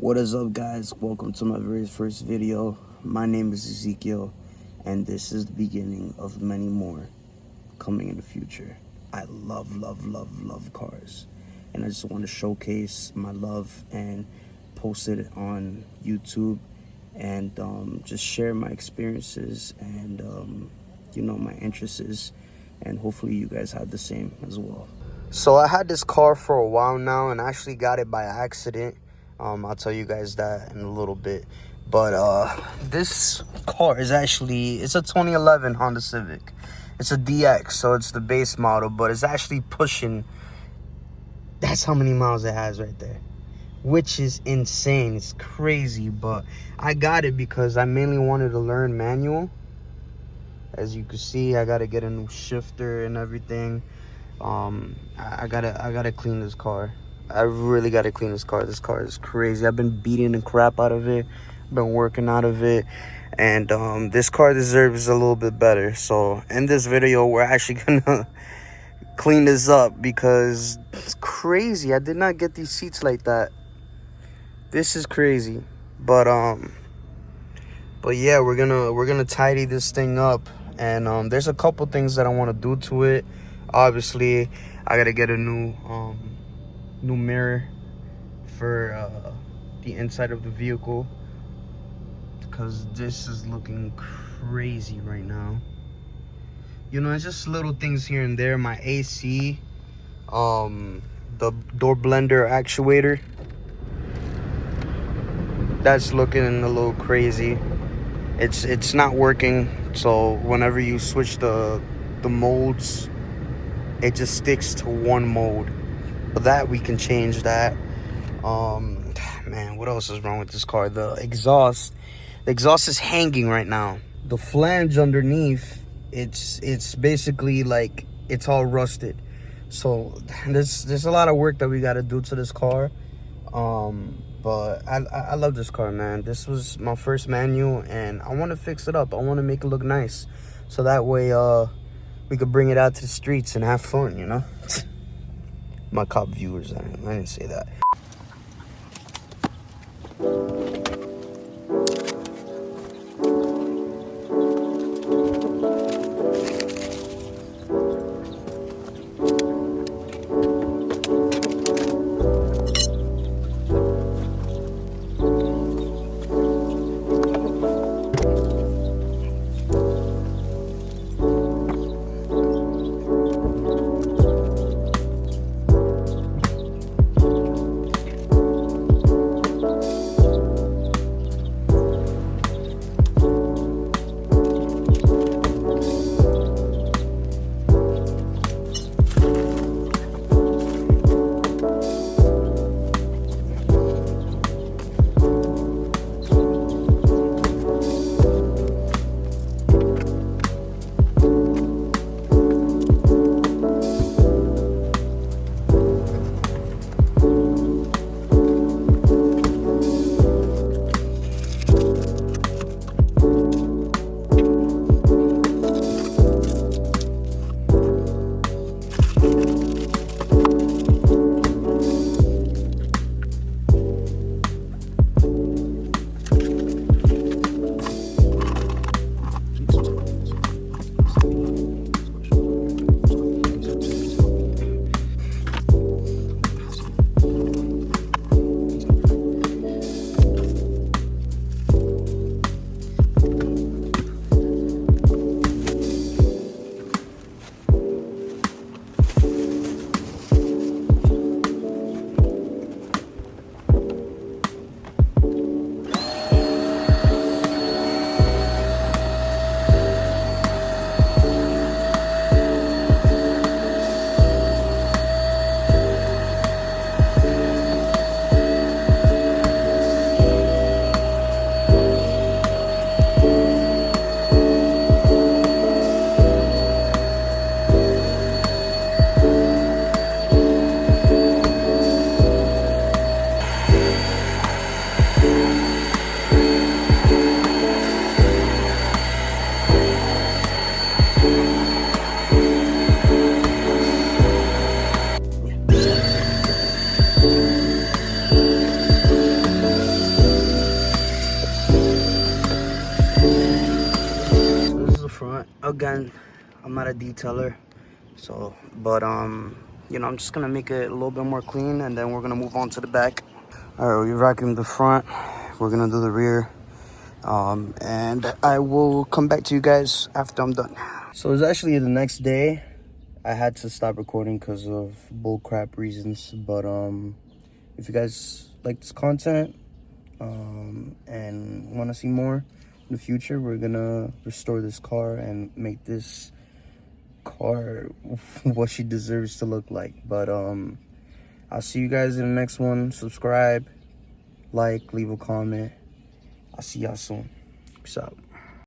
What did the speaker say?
What is up, guys? Welcome to my very first video. My name is Ezekiel, and this is the beginning of many more coming in the future. I love cars, and I just want to showcase my love and post it on YouTube and just share my experiences and my interests, and hopefully you guys have the same as well. So I had this car for a while now, and I actually got it by accident. I'll tell you guys that in a little bit. But this car is it's a 2011 Honda Civic. It's a DX, so it's the base model, but it's actually pushing. That's how many miles it has right there, which is insane. It's crazy, but I got it because I mainly wanted to learn manual. As you can see, I gotta get a new shifter and everything. I gotta clean this car. I really gotta clean this car. This car is crazy. I've been beating the crap out of it, been working out of it, and this car deserves a little bit better. So in this video, we're actually gonna clean this up because it's crazy. I did not get these seats like that. This is crazy. But yeah, we're gonna tidy this thing up, and there's a couple things that I want to do to it. Obviously, I gotta get a new mirror for the inside of the vehicle, because this is looking crazy right now. It's just little things here and there. My AC, the door blender actuator, that's looking a little crazy. It's not working, so whenever you switch the modes, it just sticks to one mode. But that we can change that. Man, what else is wrong with this car? The exhaust is hanging right now. The flange underneath, it's basically like it's all rusted. So there's a lot of work that we got to do to this car. But I love this car, man. This was my first manual, and I want to fix it up. I want to make it look nice, so that way we could bring it out to the streets and have fun, My cop viewers, I didn't say that. not a detailer. So, but you know, I'm just gonna make it a little bit more clean, and then we're gonna move on to the back. All right, we vacuumed the front. We're gonna do the rear, and I will come back to you guys after I'm done. So it's actually the next day. I had to stop recording because of bullcrap reasons. But if you guys like this content and want to see more in the future, we're gonna restore this car and make this car what she deserves to look like. But I'll see you guys in the next one. Subscribe, like, leave a comment. I'll see y'all soon. Peace out.